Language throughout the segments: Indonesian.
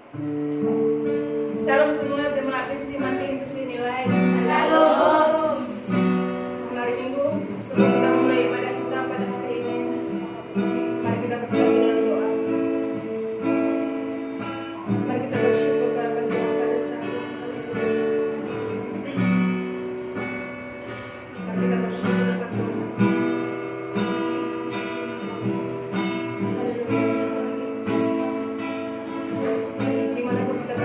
Shalom semua jemaat Kristi Manting Kristi Nilai. Shalom. Hari Minggu sebelum kita mulai ibadah kita pada hari ini, mari kita bersatu dalam doa. Mari kita bersyukur kepada Tuhan pada saat ini. Mari kita bersyukur kepada Tuhan. Dimanapun kita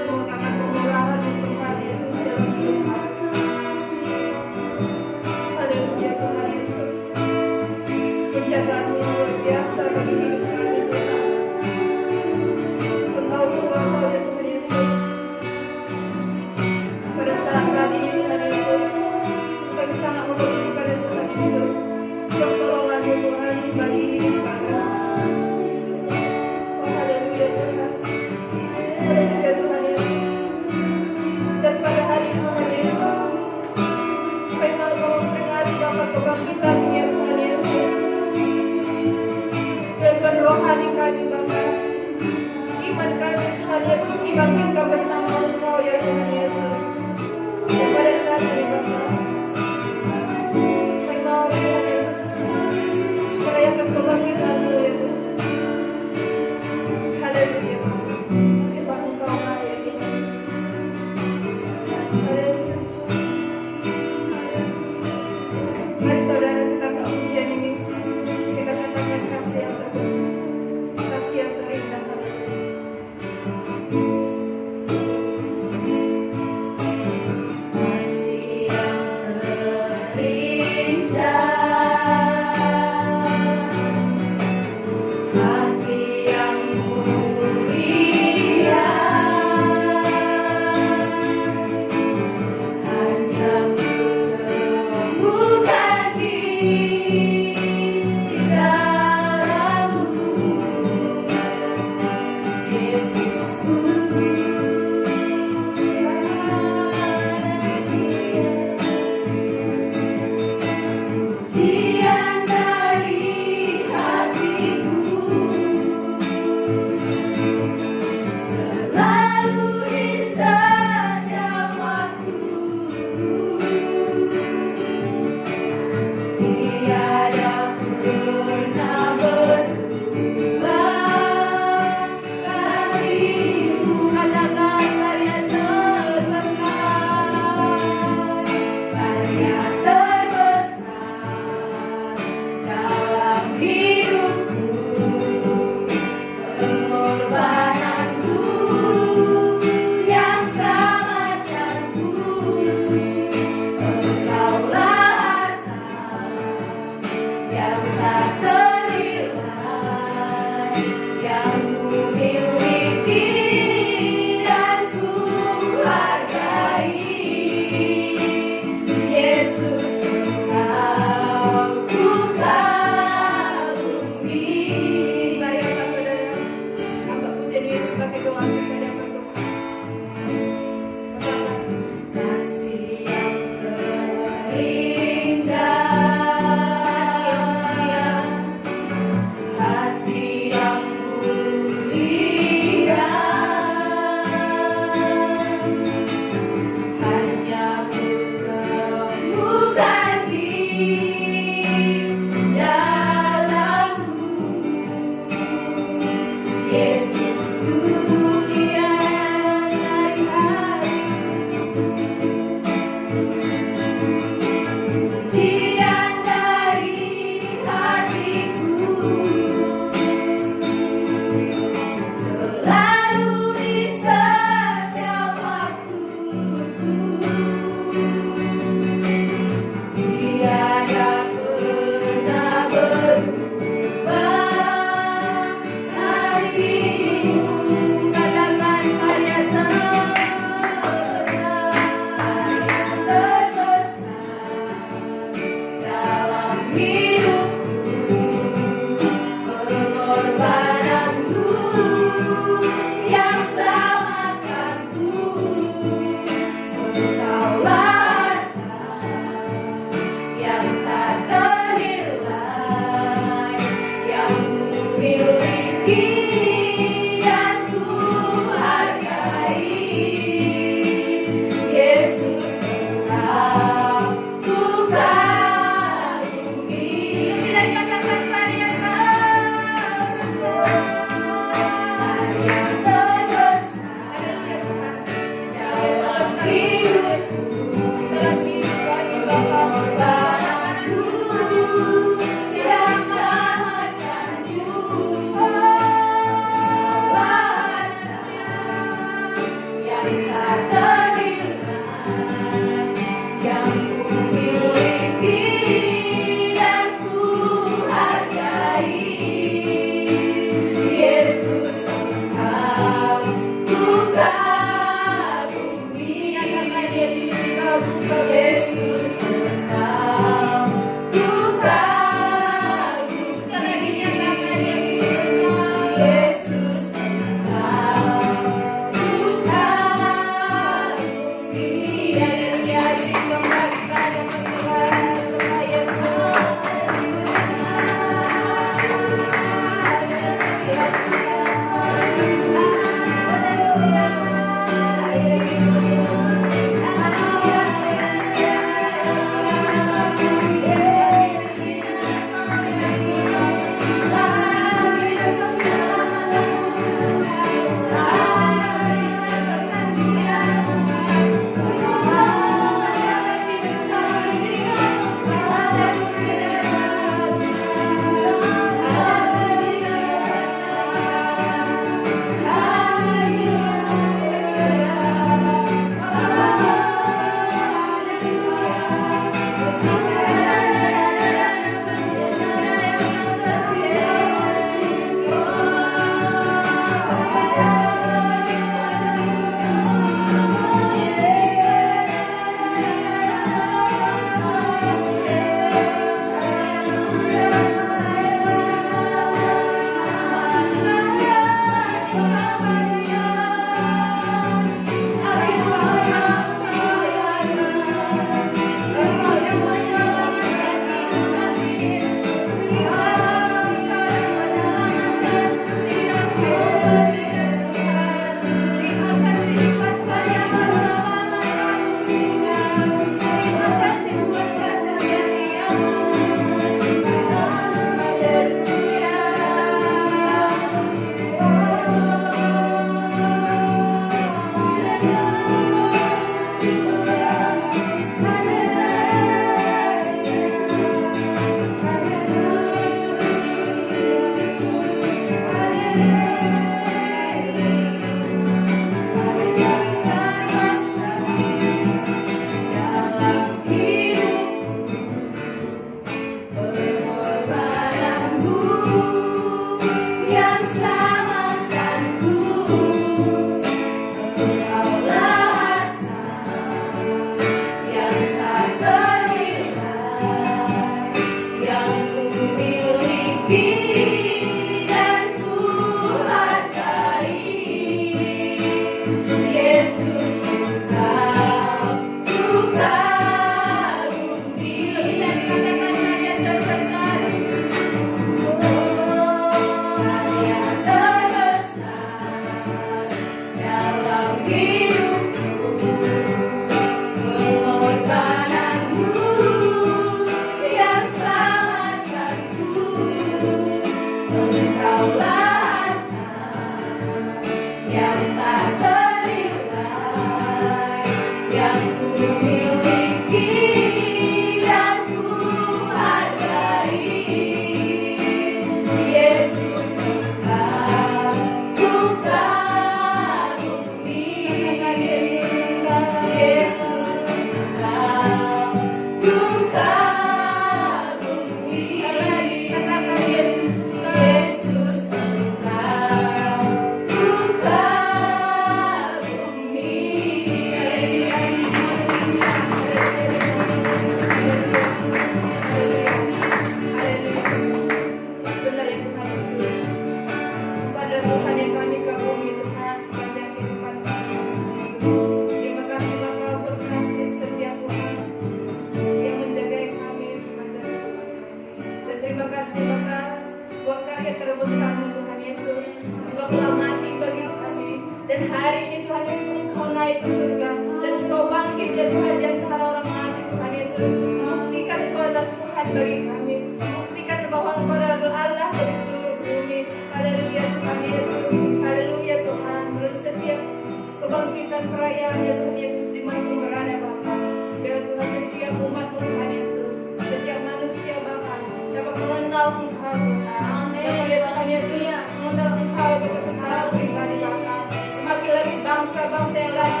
Bangsa-bangsa yang lain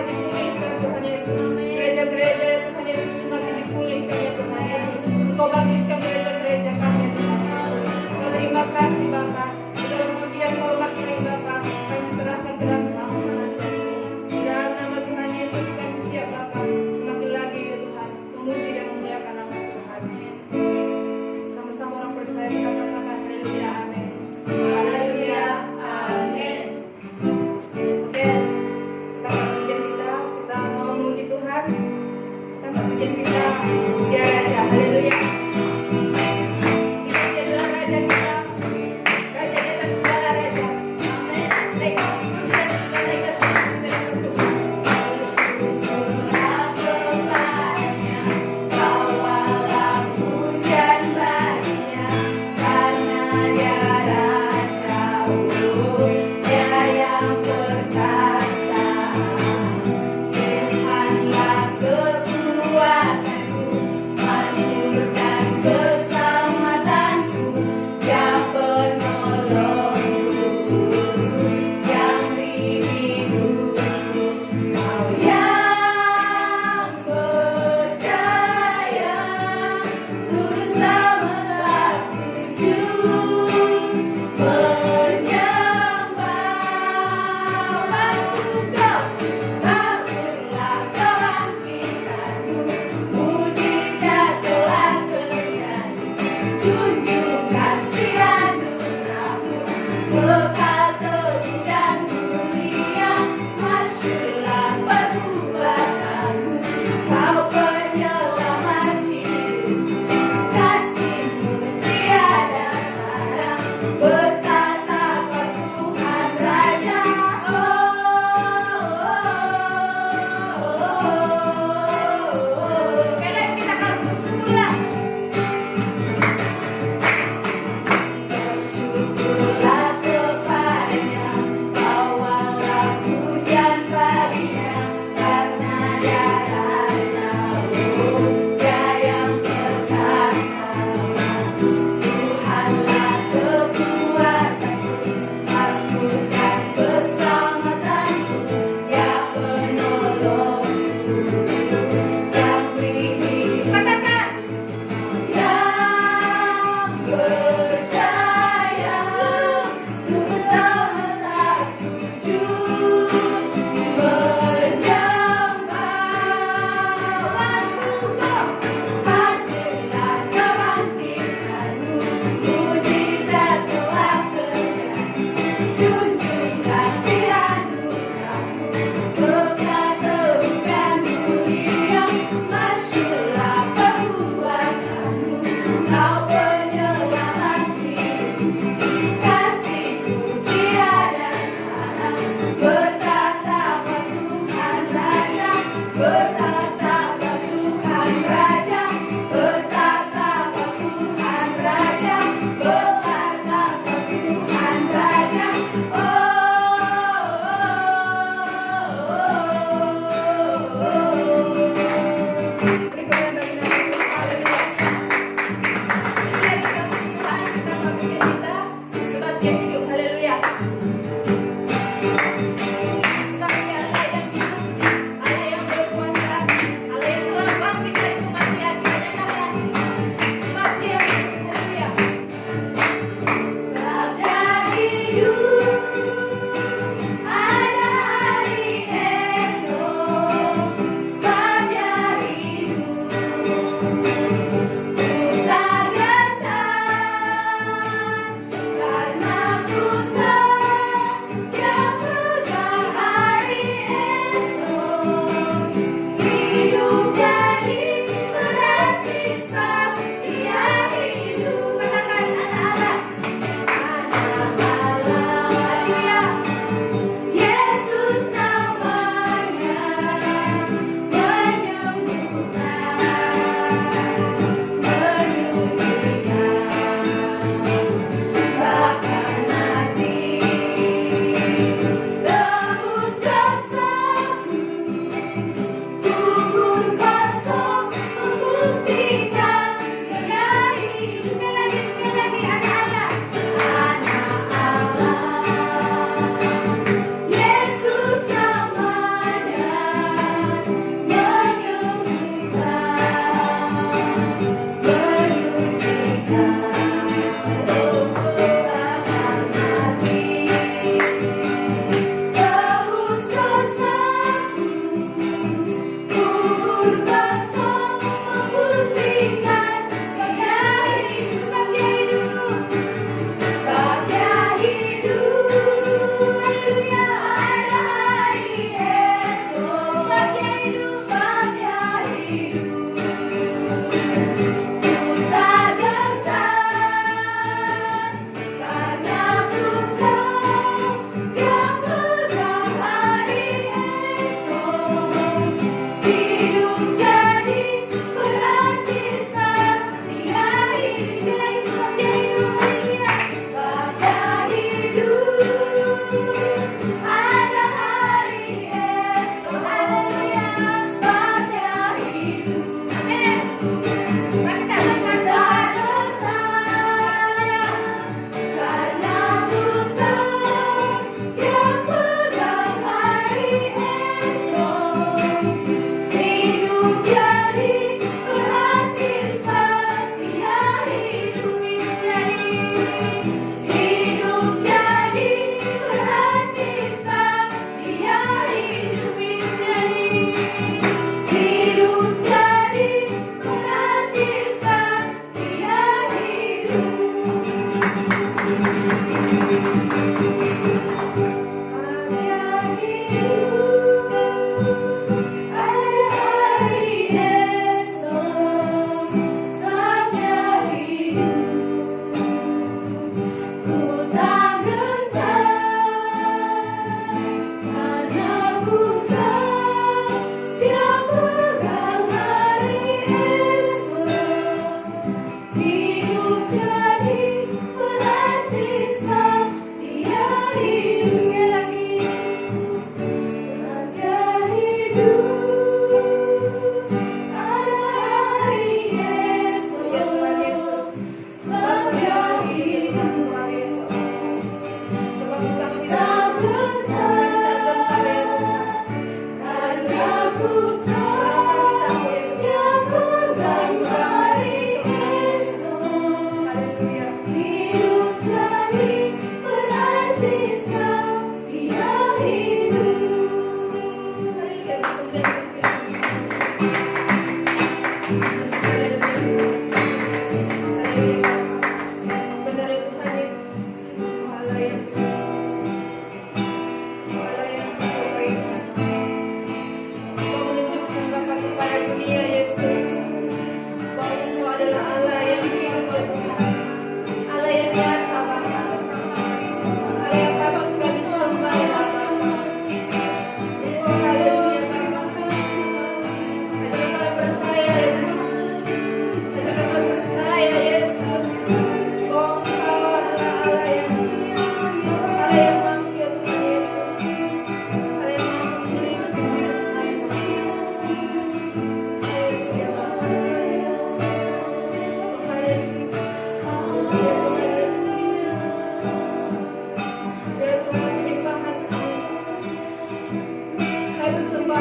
dipulihkan Tuhan Yesus. Gereja-gereja Tuhan Yesus semakin dipulihkan ya Tuhan Yesus. Engkau bangkitkan gereja-gereja kami Tuhan Yesus. Terima kasih Bapa. Segala pujian hormat kami Bapa, kami serahkan ke dalam tangan di dalam nama Tuhan Yesus kami siap Bapa. Semakin lagi ya Tuhan, memuji dan memuliakan nama Tuhan. Sama-sama orang percaya kita katakan haleluya, amin. Haleluya, amin. Oke, kita lanjutkan kita mau memuji Tuhan.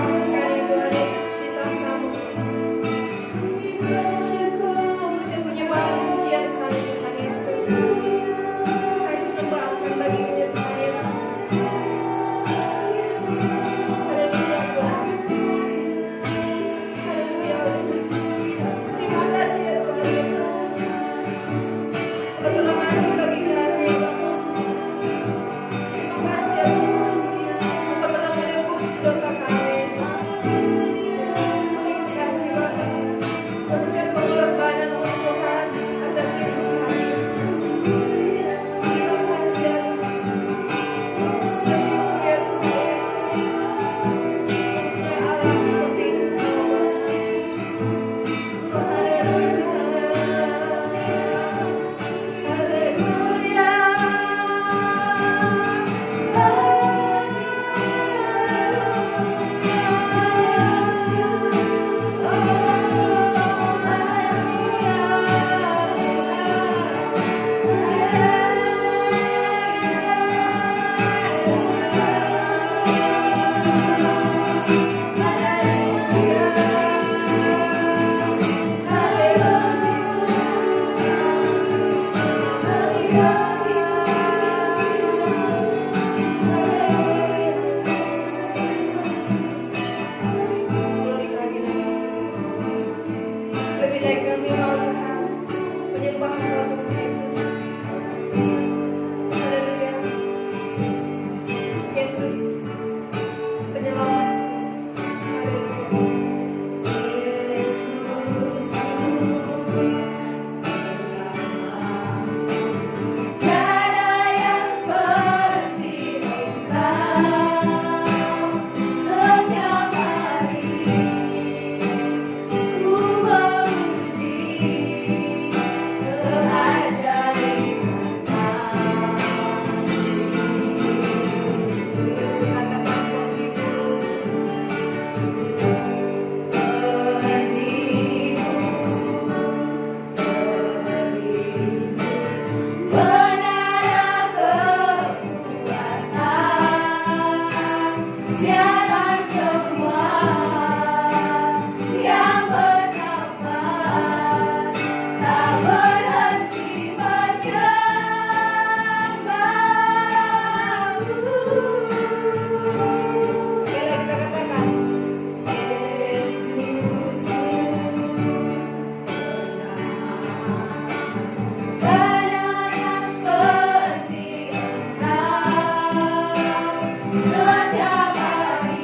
Kali Tuhan Yesus ditangkamu. Setiap penyembahan pujian kami Tuhan Yesus. Kami sembahkan bagimu ya Tuhan Yesus. Haleluya Tuhan. Haleluya. Terima kasih ya Tuhan Yesus. Pertolongan-Mu bagi kami Bapa. Terima kasih ya Tuhan. Engkau telah menebus dosa kami. Terima kasih Bapa. Untuk pengorbanan-Mu Tuhan atas hidup kami. Terima kasih ya Tuhan. Bersyukur ya Tuhan Yesus. Ya Allah seperti Engkau. Oh, haleluya. Haleluya. Glory bagi nama. Lebih baik kami mau Tuhan menyembah Engkau Tuhan Yesus. Haleluya. Yesus penyelamat. Haleluya. Tiada yang seperti Engkau, setiap hari ku memuji keajaiban kasih. Katakan begitu. Benar kekuatan, tiada semua yang bernafas tak berhenti menyembah. Sekali lagi kita katakan. Yesus benar yang seperti Engkau, setiap hari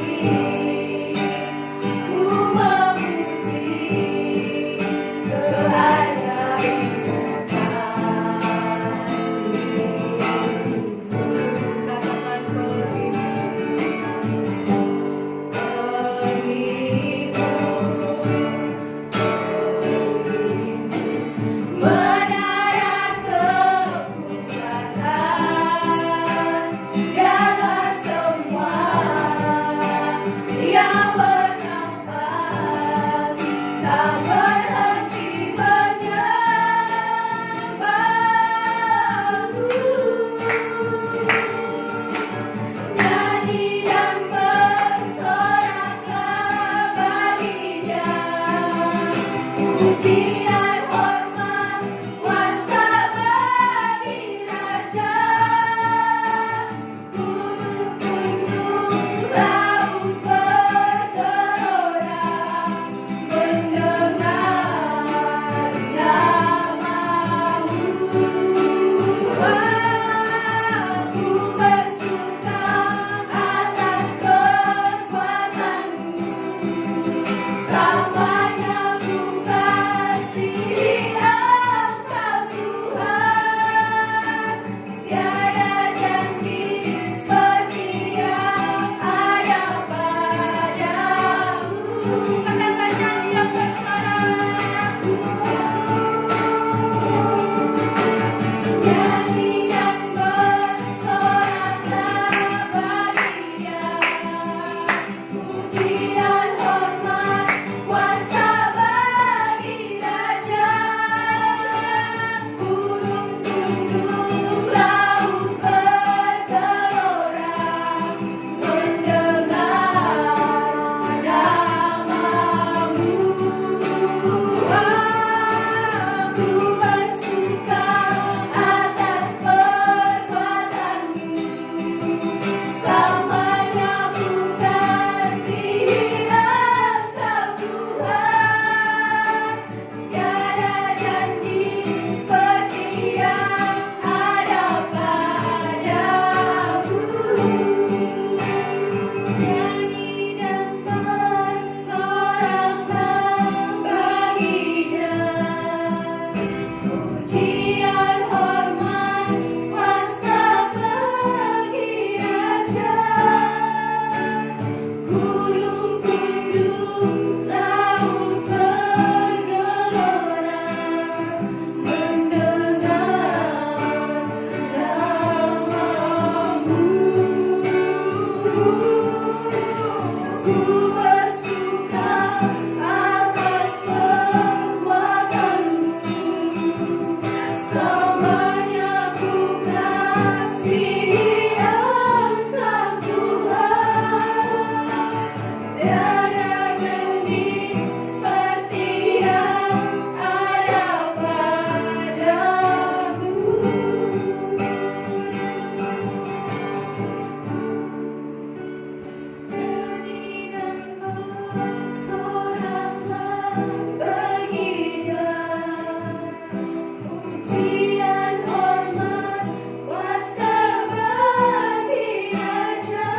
Ku bersuka atas perbuatanmu, selamanya ku kasihi Engkau Tuhan. Tiada janji seperti yang ada padamu. Nyanyi dan bersoraklah bagi Dia, pujian hormat kuasa bagi Raja.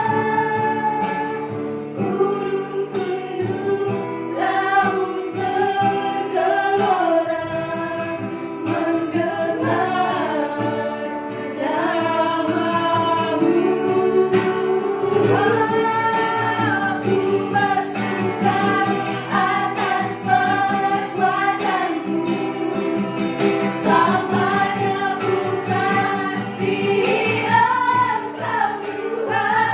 Gunung penuh laut bergelora mendengar namamu. Aku bersuka atas perbuatanmu, selamanya ku kasihi Engkau Tuhan.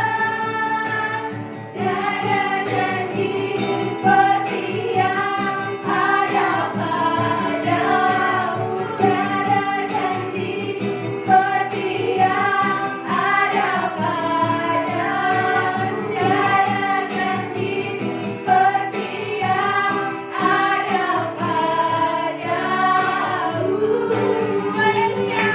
Tiada janji seperti yang ada padamu, tiada janji seperti yang ada padamu, tiada janji seperti yang ada padamu. Haleluya,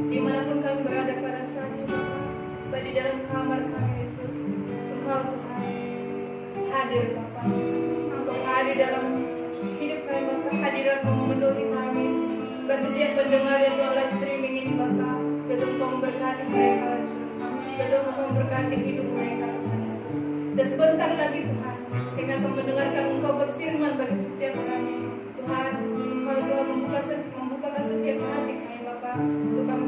dimanapun kami berada pada saat ini, Bapa, di dalam kamar kami Yesus, Engkau Tuhan hadir Bapa, Engkau hadir dalam hidup kami Bapa, hadirat-Mu memenuhi kami. Bapa, setiap pendengar yang Tuhan live streaming ini Bapa, betul Engkau memberkati mereka Yesus, betul Engkau memberkati hidup mereka Tuhan Yesus. Dan sebentar lagi Tuhan, kami akan mendengarkan Engkau berfirman bagi setiap kami. Tuhan, Engkau Tuhan membukakan setiap hati kami Bapa, untuk kami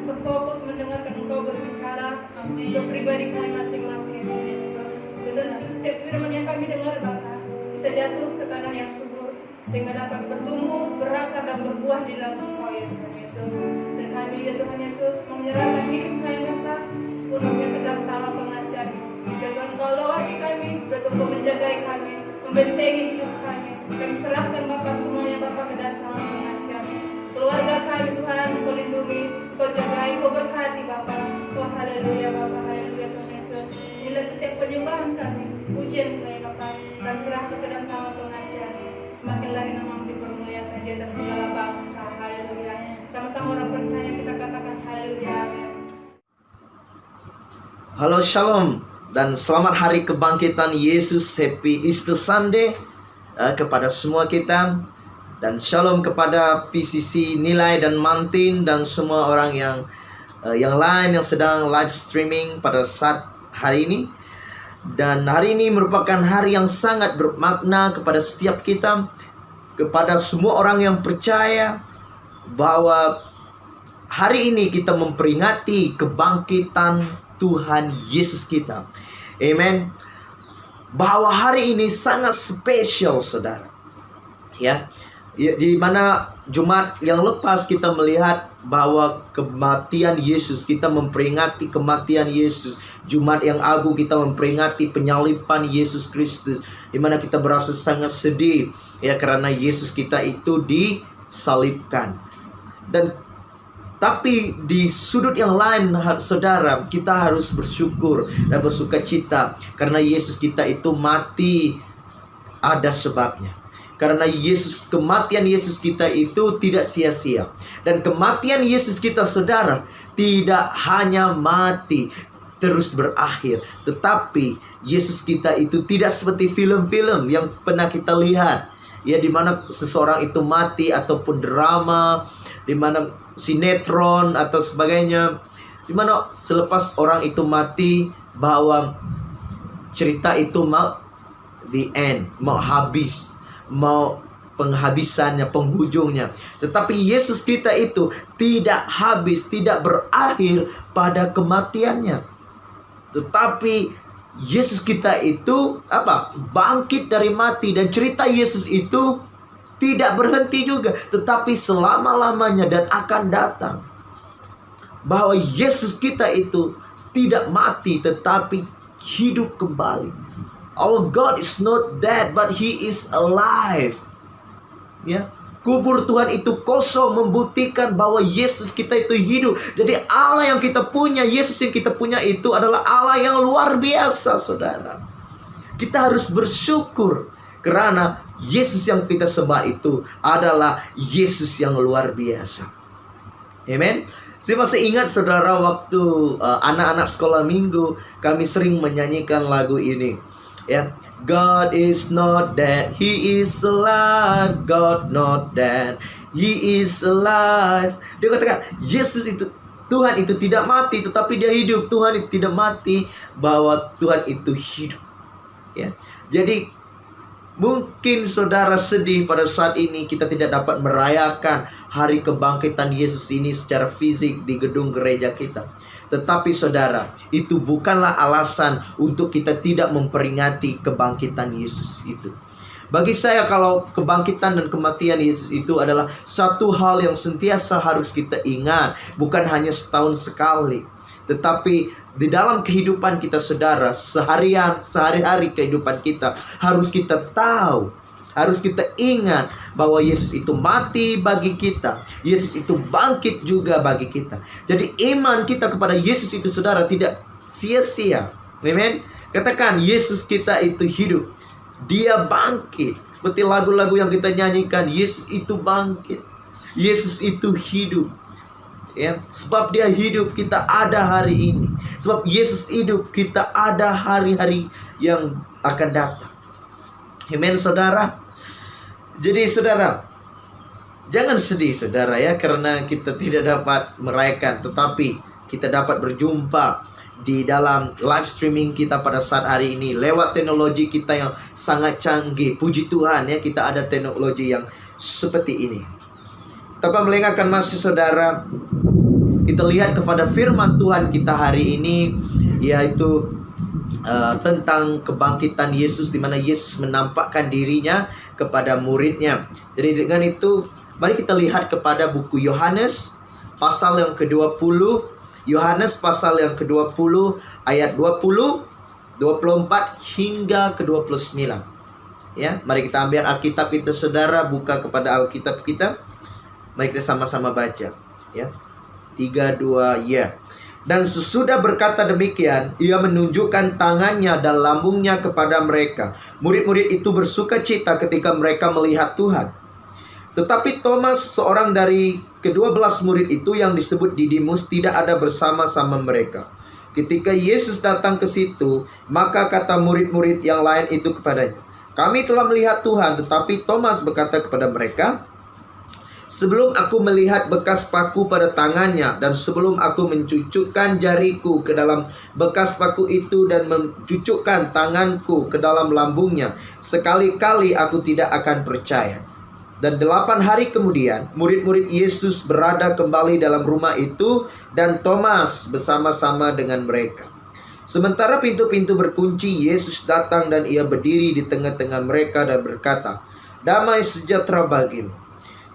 berfokus mendengarkan Engkau berbicara untuk pribadi kami masing-masing Tuhan Yesus. Betul setiap firman yang kami dengar Bapa bisa jatuh ke tanah yang subur sehingga dapat bertumbuh, berakar dan berbuah di dalam Engkau ya Tuhan Yesus. Dan kami ya Tuhan Yesus menyerahkan hidup kami Bapa sepenuhnya ke dalam tangan pengasihan-Mu. Ya Tuhan, Engkau lawati kami, betul Engkau menjagai kami, membentengi hidup kami. Kami serahkan Bapa semuanya Bapa ke dalam tangan pengasihan-Mu. Keluarga kami Tuhan, Engkau lindungi, Engkau jagai, Engkau berkati Bapa. Oh haleluya Bapa, haleluya Tuhan Yesus. Inilah setiap penyembahan kami, pujian kami Bapa. Kami serahkan ke dalam tangan pengasihan-Mu. Semakin lagi nama-Mu dipermuliakan. Halo Shalom dan selamat hari kebangkitan Yesus. Happy Easter Sunday kepada semua kita. Dan Shalom kepada PCC Nilai dan Mantin dan semua orang yang lain yang sedang live streaming pada saat hari ini. Dan hari ini merupakan hari yang sangat bermakna kepada setiap kita, kepada semua orang yang percaya bahwa hari ini kita memperingati kebangkitan Tuhan Yesus kita. Amen. Bahwa hari ini sangat spesial, saudara. Ya, di mana Jumat yang lepas kita melihat bahwa kematian Yesus, kita memperingati kematian Yesus. Jumat yang agung kita memperingati penyaliban Yesus Kristus, di mana kita berasa sangat sedih ya karena Yesus kita itu disalibkan. Tapi di sudut yang lain, saudara, kita harus bersyukur dan bersukacita karena Yesus kita itu mati ada sebabnya. Karena kematian Yesus kita itu tidak sia-sia. Dan kematian Yesus kita, saudara, tidak hanya mati terus berakhir, tetapi Yesus kita itu tidak seperti film-film yang pernah kita lihat, ya, di mana seseorang itu mati, ataupun drama, di mana sinetron atau sebagainya, di mana selepas orang itu mati bahwa cerita itu mau the end, mau habis, mau penghabisannya, penghujungnya. Tetapi Yesus kita itu tidak habis, tidak berakhir pada kematiannya. Tetapi Yesus kita itu bangkit dari mati, dan cerita Yesus itu tidak berhenti juga, tetapi selama-lamanya dan akan datang. Bahwa Yesus kita itu tidak mati, tetapi hidup kembali. Our God is not dead, but He is alive. Ya, kubur Tuhan itu kosong, membuktikan bahwa Yesus kita itu hidup. Jadi Allah yang kita punya, Yesus yang kita punya itu adalah Allah yang luar biasa, saudara. Kita harus bersyukur karena Yesus yang kita sembah itu adalah Yesus yang luar biasa. Amen. Saya masih ingat, saudara, waktu anak-anak sekolah minggu, kami sering menyanyikan lagu ini. Ya, God is not dead, He is alive. God not dead, He is alive. Dia katakan Yesus itu, Tuhan itu tidak mati, tetapi Dia hidup. Tuhan itu tidak mati, bahwa Tuhan itu hidup. Ya, jadi mungkin saudara sedih pada saat ini kita tidak dapat merayakan hari kebangkitan Yesus ini secara fisik di gedung gereja kita. Tetapi saudara, itu bukanlah alasan untuk kita tidak memperingati kebangkitan Yesus itu. Bagi saya, kalau kebangkitan dan kematian Yesus itu adalah satu hal yang sentiasa harus kita ingat, bukan hanya setahun sekali, tetapi di dalam kehidupan kita, saudara, sehari-hari kehidupan kita, harus kita tahu, harus kita ingat bahwa Yesus itu mati bagi kita. Yesus itu bangkit juga bagi kita. Jadi iman kita kepada Yesus itu, saudara, tidak sia-sia. Amen. Katakan, Yesus kita itu hidup. Dia bangkit. Seperti lagu-lagu yang kita nyanyikan, Yesus itu bangkit, Yesus itu hidup. Ya, sebab Dia hidup, kita ada hari ini. Sebab Yesus hidup, kita ada hari-hari yang akan datang. Amen, saudara. Jadi saudara, jangan sedih, saudara, ya, karena kita tidak dapat merayakan, tetapi kita dapat berjumpa di dalam live streaming kita pada saat hari ini lewat teknologi kita yang sangat canggih. Puji Tuhan, ya, kita ada teknologi yang seperti ini. Tanpa melengahkan masih, saudara, kita lihat kepada firman Tuhan kita hari ini, yaitu tentang kebangkitan Yesus, di mana Yesus menampakkan dirinya kepada muridnya. Jadi dengan itu, mari kita lihat kepada buku Yohanes pasal yang ke-20. Yohanes pasal yang ke-20 ayat 20, 24 hingga ke-29. Ya, mari kita ambil Alkitab kita, saudara, buka kepada Alkitab kita. Mari kita sama-sama baca, ya. 3, 2, ya. Dan sesudah berkata demikian, Ia menunjukkan tangannya dan lambungnya kepada mereka. Murid-murid itu bersuka cita ketika mereka melihat Tuhan. Tetapi Thomas, seorang dari ke-12 murid itu yang disebut Didimus, tidak ada bersama-sama mereka. Ketika Yesus datang ke situ, maka kata murid-murid yang lain itu kepadanya, "Kami telah melihat Tuhan." Tetapi Thomas berkata kepada mereka, "Sebelum aku melihat bekas paku pada tangannya, dan sebelum aku mencucukkan jariku ke dalam bekas paku itu dan mencucukkan tanganku ke dalam lambungnya, sekali-kali aku tidak akan percaya." Dan 8 hari kemudian, murid-murid Yesus berada kembali dalam rumah itu, dan Thomas bersama-sama dengan mereka. Sementara pintu-pintu berkunci, Yesus datang dan ia berdiri di tengah-tengah mereka dan berkata, "Damai sejahtera bagimu."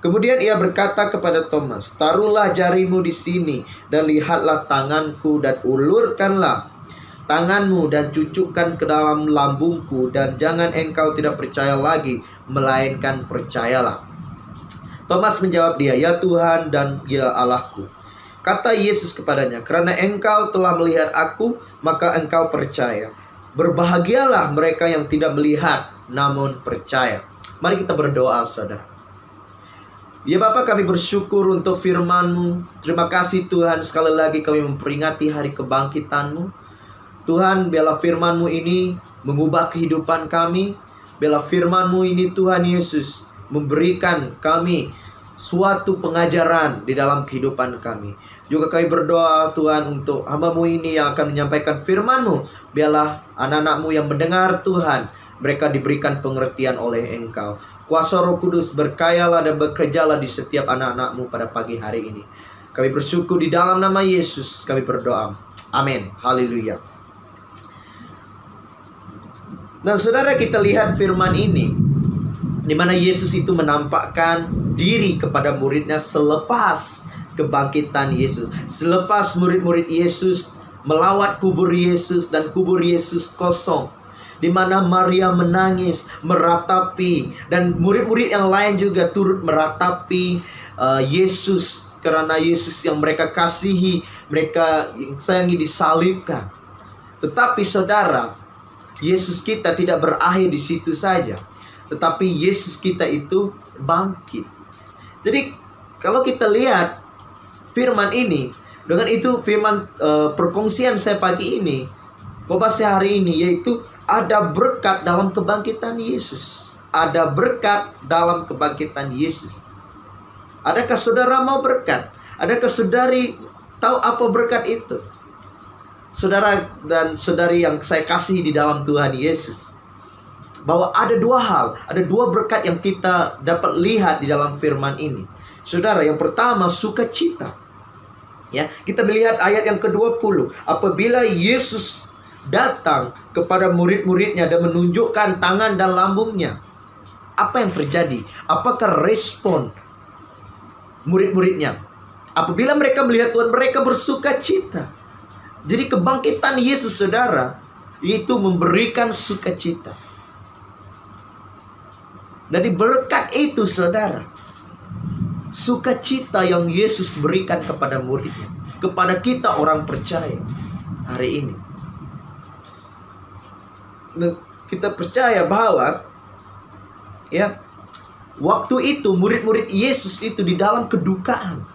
Kemudian ia berkata kepada Thomas, "Taruhlah jarimu di sini dan lihatlah tanganku, dan ulurkanlah tanganmu dan cucukkan ke dalam lambungku, dan jangan engkau tidak percaya lagi, melainkan percayalah." Thomas menjawab dia, "Ya Tuhan dan ya Allahku." Kata Yesus kepadanya, "Karena engkau telah melihat aku, maka engkau percaya. Berbahagialah mereka yang tidak melihat namun percaya." Mari kita berdoa, saudara. Ya Bapa, kami bersyukur untuk firman-Mu. Terima kasih Tuhan, sekali lagi kami memperingati hari kebangkitan-Mu. Tuhan, biarlah firman-Mu ini mengubah kehidupan kami. Biarlah firman-Mu ini Tuhan Yesus memberikan kami suatu pengajaran di dalam kehidupan kami. Juga kami berdoa Tuhan untuk hamba-Mu ini yang akan menyampaikan firman-Mu. Biarlah anak-anak-Mu yang mendengar Tuhan, mereka diberikan pengertian oleh Engkau. Kuasa Roh Kudus berkayalah dan bekerjalah di setiap anak-anak-Mu pada pagi hari ini. Kami bersyukur di dalam nama Yesus kami berdoa. Amin. Haleluya. Nah saudara, kita lihat firman ini, di mana Yesus itu menampakkan diri kepada muridnya selepas kebangkitan Yesus. Selepas murid-murid Yesus melawat kubur Yesus dan kubur Yesus kosong, di mana Maria menangis, meratapi, dan murid-murid yang lain juga turut meratapi Yesus, karena Yesus yang mereka kasihi, mereka yang sayangi disalibkan. Tetapi saudara, Yesus kita tidak berakhir di situ saja, tetapi Yesus kita itu bangkit. Jadi kalau kita lihat firman ini, dengan itu firman perkongsian saya pagi ini, khotbah hari ini, yaitu ada berkat dalam kebangkitan Yesus. Ada berkat dalam kebangkitan Yesus. Adakah saudara mau berkat? Adakah saudari tahu apa berkat itu? Saudara dan saudari yang saya kasih di dalam Tuhan Yesus, bahwa ada dua hal, ada dua berkat yang kita dapat lihat di dalam firman ini. Saudara, yang pertama sukacita. Ya, kita melihat ayat yang ke-20. Apabila Yesus datang kepada murid-muridnya dan menunjukkan tangan dan lambungnya, apa yang terjadi? Apakah respon murid-muridnya? Apabila mereka melihat Tuhan, mereka bersukacita. Jadi kebangkitan Yesus, saudara, itu memberikan sukacita. Dari berkat itu, saudara, sukacita yang Yesus berikan kepada muridnya, kepada kita orang percaya hari ini. Kita percaya bahwa ya, waktu itu murid-murid Yesus itu di dalam kedukaan,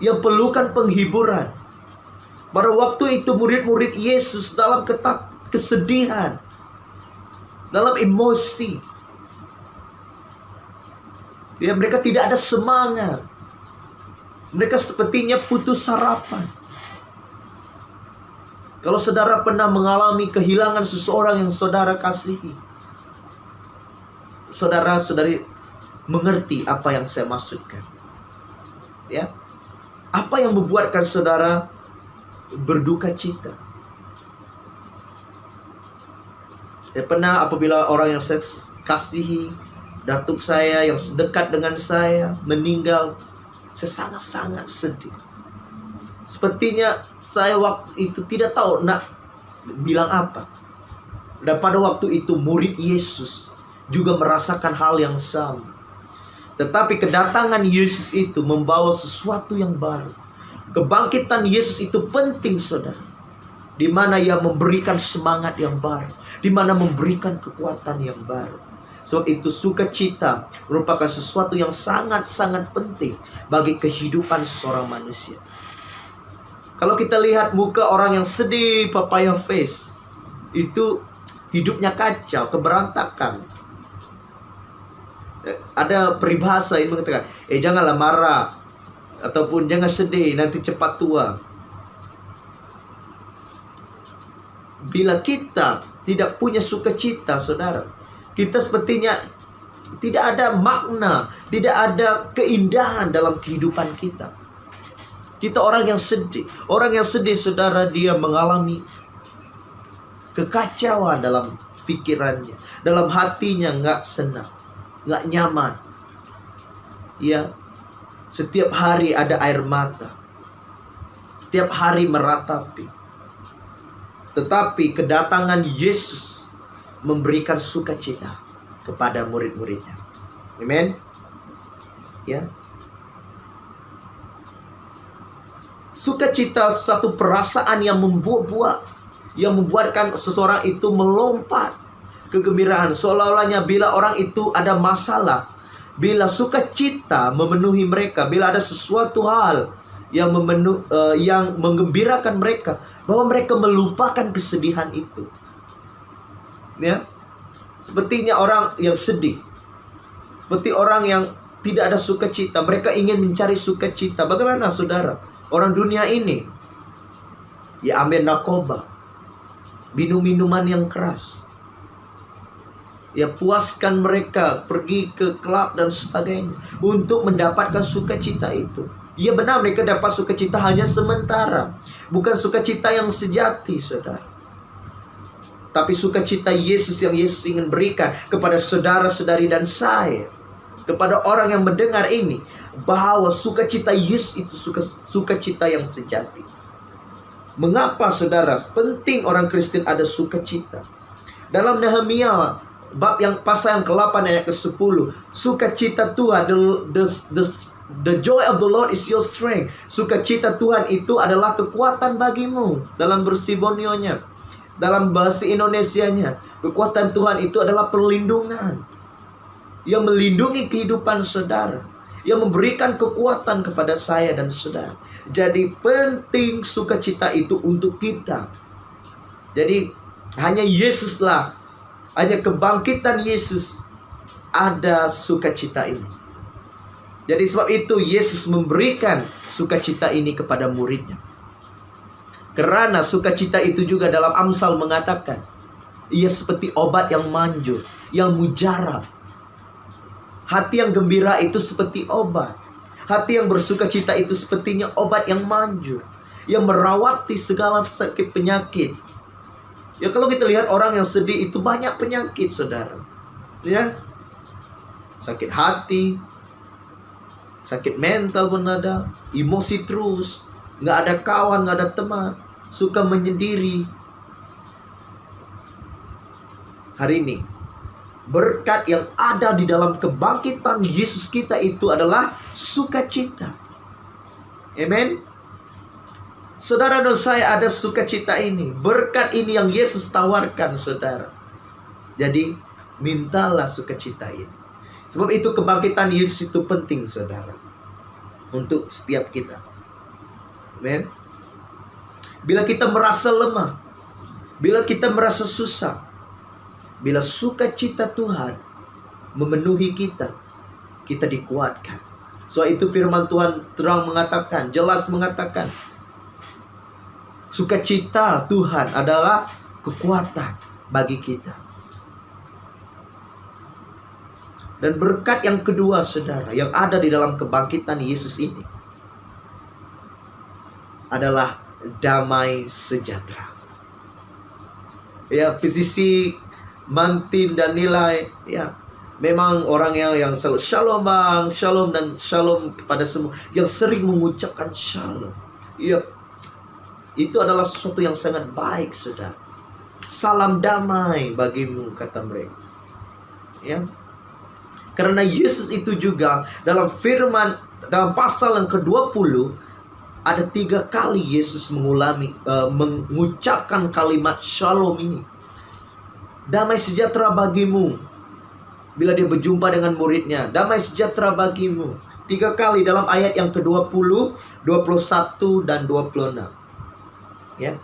yang perlukan penghiburan. Pada waktu itu murid-murid Yesus dalam kesedihan, dalam emosi. Ya, mereka tidak ada semangat. Mereka sepertinya putus harapan. Kalau saudara pernah mengalami kehilangan seseorang yang saudara kasihi, saudara-saudari mengerti apa yang saya maksudkan. Ya, apa yang membuatkan saudara berduka cita? Ya, pernah apabila orang yang saya kasihi, datuk saya yang dekat dengan saya meninggal, saya sangat-sangat sedih. Sepertinya saya waktu itu tidak tahu nak bilang apa. Dan pada waktu itu murid Yesus juga merasakan hal yang sama. Tetapi kedatangan Yesus itu membawa sesuatu yang baru. Kebangkitan Yesus itu penting, saudara, di mana ia memberikan semangat yang baru, di mana memberikan kekuatan yang baru. Sebab itu sukacita merupakan sesuatu yang sangat-sangat penting bagi kehidupan seseorang manusia. Kalau kita lihat muka orang yang sedih, papaya face, itu hidupnya kacau, keberantakan. Ada peribahasa yang mengatakan, janganlah marah, ataupun jangan sedih, nanti cepat tua. Bila kita tidak punya sukacita, saudara, kita sepertinya tidak ada makna, tidak ada keindahan dalam kehidupan kita. Kita orang yang sedih. Orang yang sedih, saudara, dia mengalami kekacauan dalam pikirannya, dalam hatinya, nggak senang, nggak nyaman. Ya, setiap hari ada air mata, setiap hari meratapi. Tetapi kedatangan Yesus memberikan sukacita kepada murid-muridnya. Amen. Ya. Sukacita satu perasaan yang membuat-buat, yang membuatkan seseorang itu melompat. Kegembiraan seolah-olahnya bila orang itu ada masalah, bila sukacita memenuhi mereka, bila ada sesuatu hal yang yang menggembirakan mereka, bahwa mereka melupakan kesedihan itu. Ya. Sepertinya orang yang sedih, seperti orang yang tidak ada sukacita, mereka ingin mencari sukacita. Bagaimana, saudara? Orang dunia ini, ya, ambil narkoba, minum minuman yang keras, ya, puaskan mereka, pergi ke klub dan sebagainya, untuk mendapatkan sukacita itu. Ya benar, mereka dapat sukacita hanya sementara, bukan sukacita yang sejati, saudara. Tapi sukacita Yesus yang Yesus ingin berikan kepada saudara-saudari dan saya, kepada orang yang mendengar ini, bahwa sukacita Yesus itu sukacita yang sejati. Mengapa, saudara, penting orang Kristen ada sukacita? Dalam Nehemia bab yang pasal yang ke-8 ayat ke-10, sukacita Tuhan, the joy of the Lord is your strength. Sukacita Tuhan itu adalah kekuatan bagimu. Dalam bersibonionya, dalam bahasa Indonesianya, kekuatan Tuhan itu adalah perlindungan yang melindungi kehidupan saudara, yang memberikan kekuatan kepada saya dan saudara. Jadi penting sukacita itu untuk kita. Jadi hanya Yesuslah, hanya kebangkitan Yesus ada sukacita ini. Jadi sebab itu Yesus memberikan sukacita ini kepada muridnya. Karena sukacita itu juga dalam Amsal mengatakan, ia seperti obat yang manjur, yang mujarab. Hati yang gembira itu seperti obat. Hati yang bersukacita itu sepertinya obat yang manjur, yang merawati segala sakit penyakit. Ya, kalau kita lihat orang yang sedih itu banyak penyakit, saudara. Ya, sakit hati, sakit mental pun ada, emosi terus, nggak ada kawan, nggak ada teman, suka menyendiri. Hari ini, berkat yang ada di dalam kebangkitan Yesus kita itu adalah sukacita. Amen. Saudara dan saya ada sukacita ini. Berkat ini yang Yesus tawarkan, saudara. Jadi mintalah sukacita ini. Sebab itu kebangkitan Yesus itu penting, saudara, untuk setiap kita. Amen. Bila kita merasa lemah, bila kita merasa susah, bila sukacita Tuhan memenuhi kita, kita dikuatkan. So itu firman Tuhan terang mengatakan, jelas mengatakan, sukacita Tuhan adalah kekuatan bagi kita. Dan berkat yang kedua, saudara, yang ada di dalam kebangkitan Yesus ini adalah damai sejahtera. Ya, posisi Mantin dan Nilai, ya, memang orang yang selalu shalom bang, shalom dan shalom kepada semua, yang sering mengucapkan shalom. Ya, itu adalah sesuatu yang sangat baik, saudara. Salam damai bagimu, kata mereka. Ya, karena Yesus itu juga dalam firman, dalam pasal yang ke-20, ada 3 kali Yesus mengucapkan kalimat shalom ini. Damai sejahtera bagimu. Bila dia berjumpa dengan muridnya, damai sejahtera bagimu. 3 kali dalam ayat yang ke-20, 21, dan 26. Ya.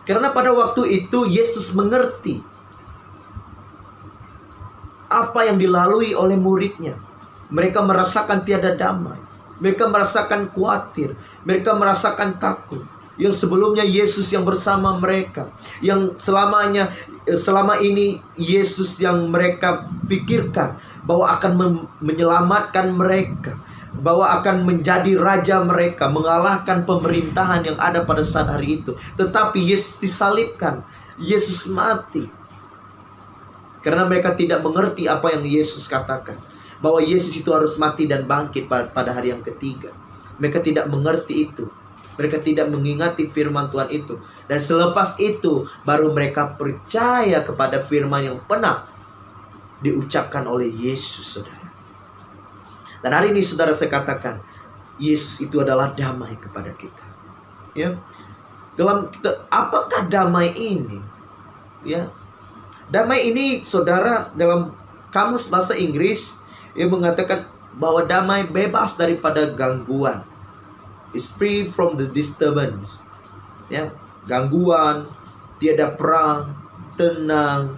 Karena pada waktu itu Yesus mengerti apa yang dilalui oleh muridnya. Mereka merasakan tiada damai. Mereka merasakan khawatir. Mereka merasakan takut. Yang sebelumnya Yesus yang bersama mereka. Yang selama ini Yesus yang mereka pikirkan bahwa akan menyelamatkan mereka, bahwa akan menjadi raja mereka, mengalahkan pemerintahan yang ada pada saat hari itu. Tetapi Yesus disalibkan, Yesus mati. Karena mereka tidak mengerti apa yang Yesus katakan, bahwa Yesus itu harus mati dan bangkit pada hari yang ketiga. Mereka tidak mengerti itu. Mereka tidak mengingati firman Tuhan itu. Dan selepas itu baru mereka percaya kepada firman yang pernah diucapkan oleh Yesus, saudara. Dan hari ini saudara, saya katakan Yesus itu adalah damai kepada kita. Ya. Apakah damai ini? Ya. Damai ini, saudara, dalam kamus bahasa Inggris yang mengatakan bahwa damai bebas daripada gangguan. Is free from the disturbance. Ya, gangguan, tiada perang, tenang,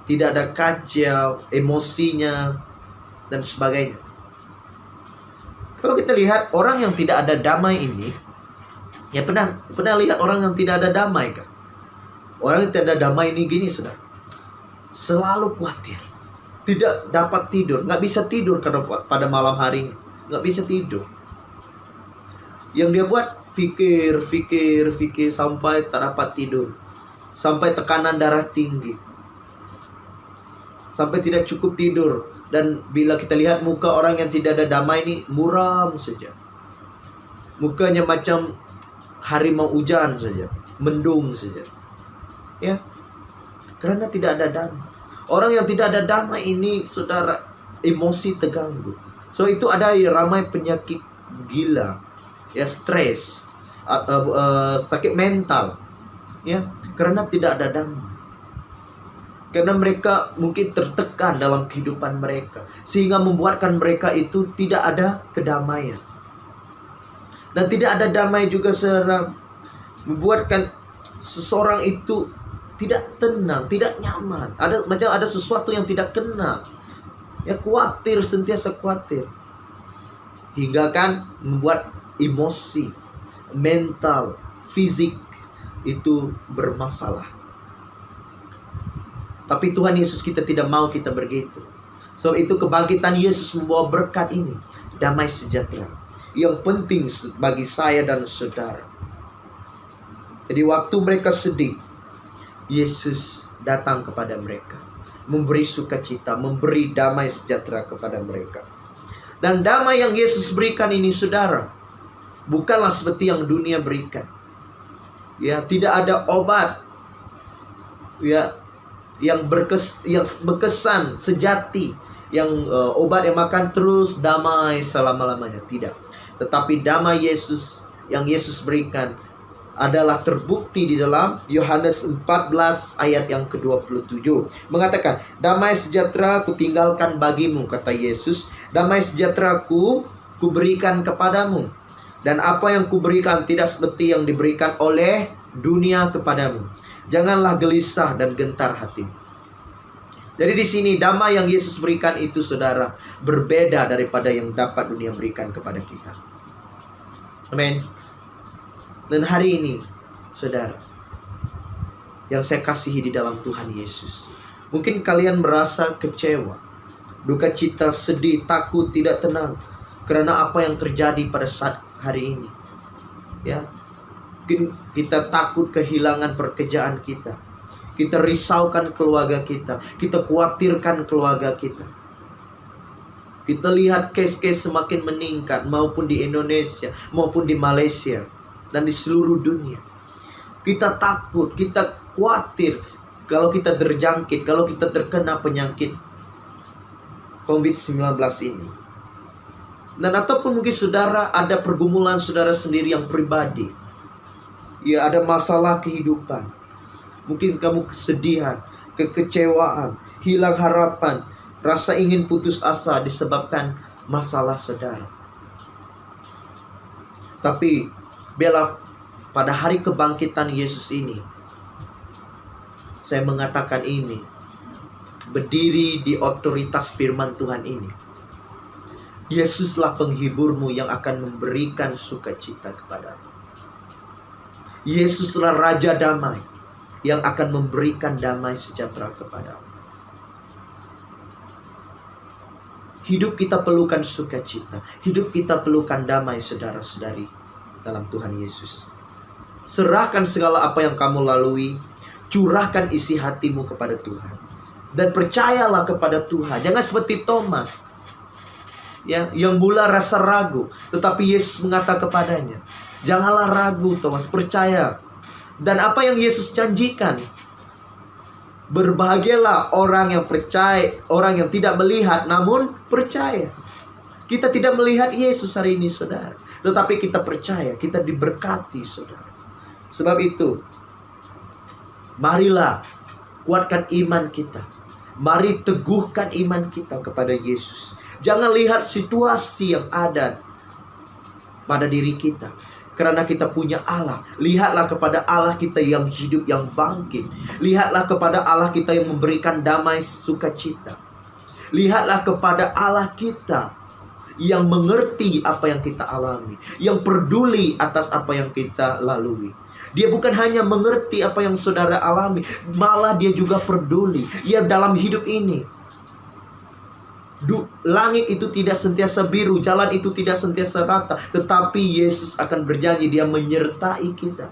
tidak ada kacau, emosinya, dan sebagainya. Kalau kita lihat orang yang tidak ada damai ini, ya pernah lihat orang yang tidak ada damai kan? Orang yang tidak ada damai ini gini, saudara, selalu khawatir, tidak dapat tidur, nggak bisa tidur karena pada malam hari ini, nggak bisa tidur. Yang dia buat pikir sampai tak dapat tidur, sampai tekanan darah tinggi, sampai tidak cukup tidur. Dan bila kita lihat muka orang yang tidak ada damai ini, muram saja, mukanya macam harimau hujan saja, mendung saja. Ya, karena tidak ada damai. Orang yang tidak ada damai ini, saudara, emosi terganggu. So itu ada ramai penyakit gila, ya, stres, sakit mental, ya, karena tidak ada damai. Karena mereka mungkin tertekan dalam kehidupan mereka, sehingga membuatkan mereka itu tidak ada kedamaian. Dan tidak ada damai juga, saudara, membuatkan seseorang itu tidak tenang, tidak nyaman. Ada sesuatu yang tidak kena. Ya, khawatir, sentiasa khawatir. Hingga kan membuat emosi, mental, fisik itu bermasalah. Tapi Tuhan Yesus kita tidak mau kita begitu. Sebab itu kebangkitan Yesus membawa berkat ini, damai sejahtera, yang penting bagi saya dan saudara. Jadi waktu mereka sedih, Yesus datang kepada mereka, memberi sukacita, memberi damai sejahtera kepada mereka. Dan damai yang Yesus berikan ini, saudara, bukanlah seperti yang dunia berikan. Ya, tidak ada obat, ya, yang berkesan sejati, yang obat yang makan terus damai selama-lamanya, tidak. Tetapi damai Yesus yang Yesus berikan adalah terbukti di dalam Yohanes 14 ayat yang ke-27. Mengatakan, damai sejahtera ku tinggalkan bagimu, kata Yesus. Damai sejahtera ku berikan kepadamu. Dan apa yang ku berikan tidak seperti yang diberikan oleh dunia kepadamu. Janganlah gelisah dan gentar hatimu. Jadi di sini damai yang Yesus berikan itu, saudara, berbeda daripada yang dapat dunia berikan kepada kita. Amin. Dan hari ini, saudara, yang saya kasihi di dalam Tuhan Yesus, mungkin kalian merasa kecewa, duka cita, sedih, takut, tidak tenang karena apa yang terjadi pada saat hari ini. Ya, mungkin kita takut kehilangan pekerjaan kita, kita risaukan keluarga kita khawatirkan keluarga kita. Kita lihat case-case semakin meningkat, maupun di Indonesia maupun di Malaysia dan di seluruh dunia. Kita takut, kita khawatir kalau kita terjangkit, kalau kita terkena penyakit COVID-19 ini. Dan ataupun mungkin saudara ada pergumulan saudara sendiri yang pribadi. Ya, ada masalah kehidupan. Mungkin kamu kesedihan, kekecewaan, hilang harapan, rasa ingin putus asa disebabkan masalah saudara. Tapi biarlah pada hari kebangkitan Yesus ini, saya mengatakan ini, berdiri di otoritas firman Tuhan ini, Yesuslah penghiburmu yang akan memberikan sukacita kepadamu. Yesuslah Raja Damai yang akan memberikan damai sejahtera kepadamu. Hidup kita perlukan sukacita. Hidup kita perlukan damai, saudara-saudari, dalam Tuhan Yesus. Serahkan segala apa yang kamu lalui. Curahkan isi hatimu kepada Tuhan. Dan percayalah kepada Tuhan. Jangan seperti Thomas, ya, yang mula rasa ragu. Tetapi Yesus mengatakan kepadanya, janganlah ragu Thomas, percaya. Dan apa yang Yesus janjikan? Berbahagialah orang yang percaya, orang yang tidak melihat namun percaya. Kita tidak melihat Yesus hari ini, saudara, tetapi kita percaya, kita diberkati, saudara. Sebab itu, marilah kuatkan iman kita. Mari teguhkan iman kita kepada Yesus. Jangan lihat situasi yang ada pada diri kita, karena kita punya Allah. Lihatlah kepada Allah kita yang hidup, yang bangkit. Lihatlah kepada Allah kita yang memberikan damai sukacita. Lihatlah kepada Allah kita yang mengerti apa yang kita alami, yang peduli atas apa yang kita lalui. Dia bukan hanya mengerti apa yang saudara alami, malah dia juga peduli. Ya, dalam hidup ini, langit itu tidak sentiasa biru, jalan itu tidak sentiasa rata, tetapi Yesus akan berjanji dia menyertai kita.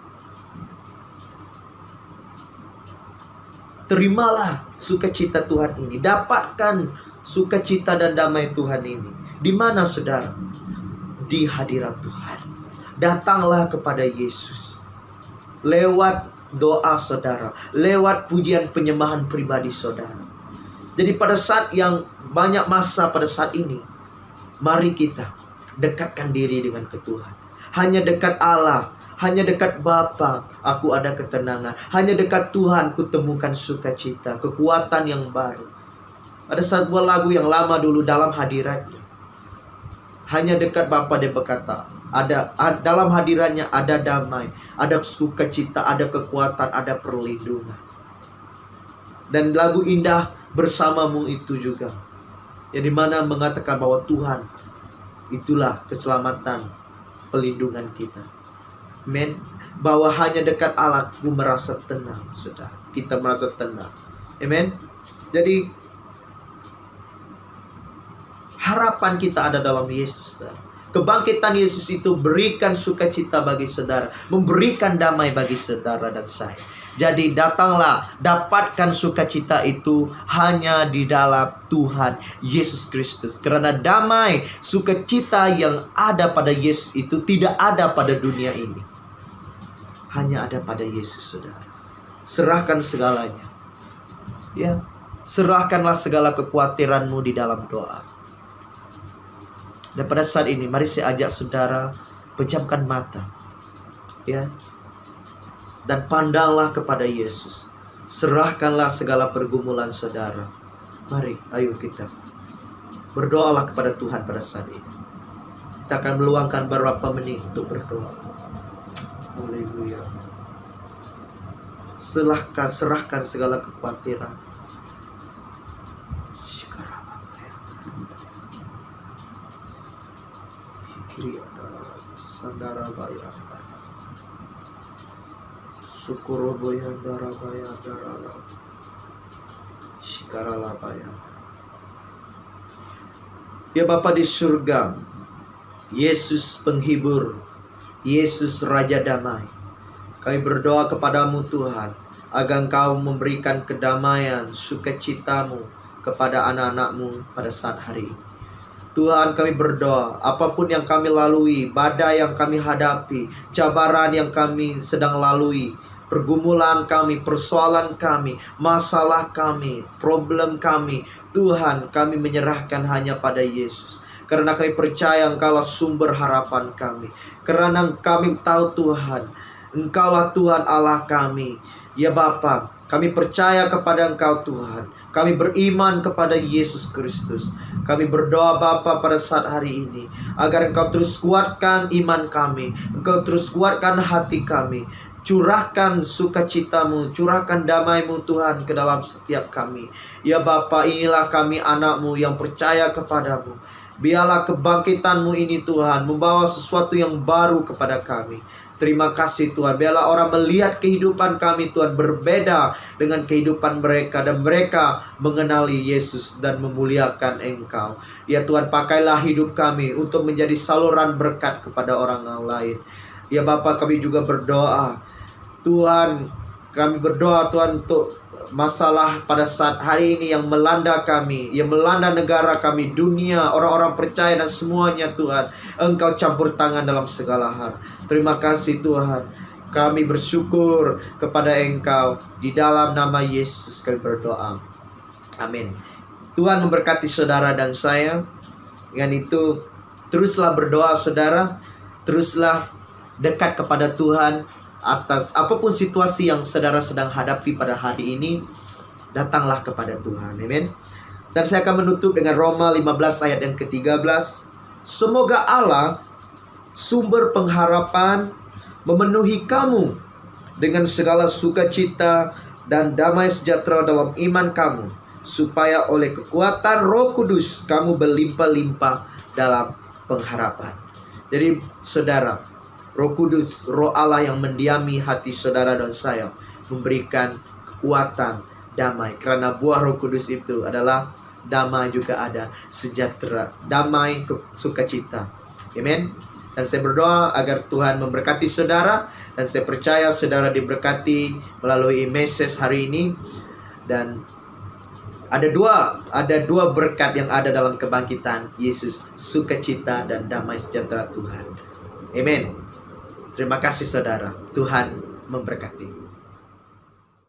Terimalah sukacita Tuhan ini. Dapatkan sukacita dan damai Tuhan ini. Di mana, saudara? Di hadirat Tuhan. Datanglah kepada Yesus lewat doa saudara, lewat pujian penyembahan pribadi saudara. Jadi pada saat yang banyak masa pada saat ini, mari kita dekatkan diri dengan Tuhan. Hanya dekat Allah, hanya dekat Bapa, aku ada ketenangan. Hanya dekat Tuhan, kutemukan sukacita, kekuatan yang baru. Ada sebuah lagu yang lama dulu, dalam hadiratnya. Hanya dekat Bapa, dia berkata, dalam hadiratnya ada damai, ada sukacita, ada kekuatan, ada perlindungan. Dan lagu indah bersamamu itu juga, yang dimana mengatakan bahwa Tuhan itulah keselamatan, pelindungan kita. Amen. Bahwa hanya dekat Allah aku merasa tenang, saudara. Kita merasa tenang. Amen. Jadi harapan kita ada dalam Yesus, saudara. Kebangkitan Yesus itu berikan sukacita bagi saudara, memberikan damai bagi saudara dan saya. Jadi datanglah, dapatkan sukacita itu hanya di dalam Tuhan Yesus Kristus. Karena damai, sukacita yang ada pada Yesus itu tidak ada pada dunia ini. Hanya ada pada Yesus, saudara. Serahkan segalanya. Ya, serahkanlah segala kekhawatiranmu di dalam doa. Dan pada saat ini, mari saya ajak saudara pejamkan mata, ya, dan pandanglah kepada Yesus. Serahkanlah segala pergumulan saudara. Mari, ayo kita berdoalah kepada Tuhan pada saat ini. Kita akan meluangkan beberapa menit untuk berdoa. Haleluya. Serahkan segala kekhawatiran. Sandara bayanda, Sukuro boyandara bayandara, Shikarala bayanda. Ya Bapa di surga, Yesus penghibur, Yesus Raja Damai, kami berdoa kepadamu Tuhan, agar Engkau memberikan kedamaian, sukacitamu kepada anak-anakmu pada saat hari ini. Tuhan, kami berdoa, apapun yang kami lalui, badai yang kami hadapi, cabaran yang kami sedang lalui, pergumulan kami, persoalan kami, masalah kami, problem kami, Tuhan, kami menyerahkan hanya pada Yesus. Karena kami percaya Engkaulah sumber harapan kami. Karena kami tahu Tuhan, Engkaulah Tuhan Allah kami. Ya Bapa, kami percaya kepada Engkau Tuhan. Kami beriman kepada Yesus Kristus. Kami berdoa Bapa pada saat hari ini, agar Engkau terus kuatkan iman kami, Engkau terus kuatkan hati kami. Curahkan sukacitamu, curahkan damai-Mu Tuhan ke dalam setiap kami. Ya Bapa, inilah kami anak-Mu yang percaya kepadamu. Biarlah kebangkitan-Mu ini Tuhan membawa sesuatu yang baru kepada kami. Terima kasih Tuhan. Biarlah orang melihat kehidupan kami Tuhan berbeda dengan kehidupan mereka, dan mereka mengenali Yesus dan memuliakan Engkau. Ya Tuhan, pakailah hidup kami untuk menjadi saluran berkat kepada orang lain. Ya Bapa, kami juga berdoa Tuhan, kami berdoa Tuhan untuk masalah pada saat hari ini yang melanda kami, yang melanda negara kami, dunia, orang-orang percaya dan semuanya Tuhan. Engkau campur tangan dalam segala hal. Terima kasih Tuhan. Kami bersyukur kepada Engkau. Di dalam nama Yesus kami berdoa. Amin. Tuhan memberkati saudara dan saya. Dengan itu, teruslah berdoa saudara. Teruslah dekat kepada Tuhan. Atas apapun situasi yang saudara sedang hadapi pada hari ini, datanglah kepada Tuhan. Amin. Dan saya akan menutup dengan Roma 15 ayat yang ke-13. Semoga Allah, sumber pengharapan, memenuhi kamu dengan segala sukacita dan damai sejahtera dalam iman kamu, supaya oleh kekuatan Roh Kudus kamu berlimpah-limpah dalam pengharapan. Jadi saudara, Roh Kudus, Roh Allah yang mendiami hati saudara dan saya, memberikan kekuatan, damai. Karena buah Roh Kudus itu adalah damai, juga ada sejahtera, damai, sukacita. Amin. Dan saya berdoa agar Tuhan memberkati saudara, dan saya percaya saudara diberkati melalui message hari ini. Dan ada dua berkat yang ada dalam kebangkitan Yesus, sukacita dan damai sejahtera Tuhan. Amin. Terima kasih saudara. Tuhan memberkati.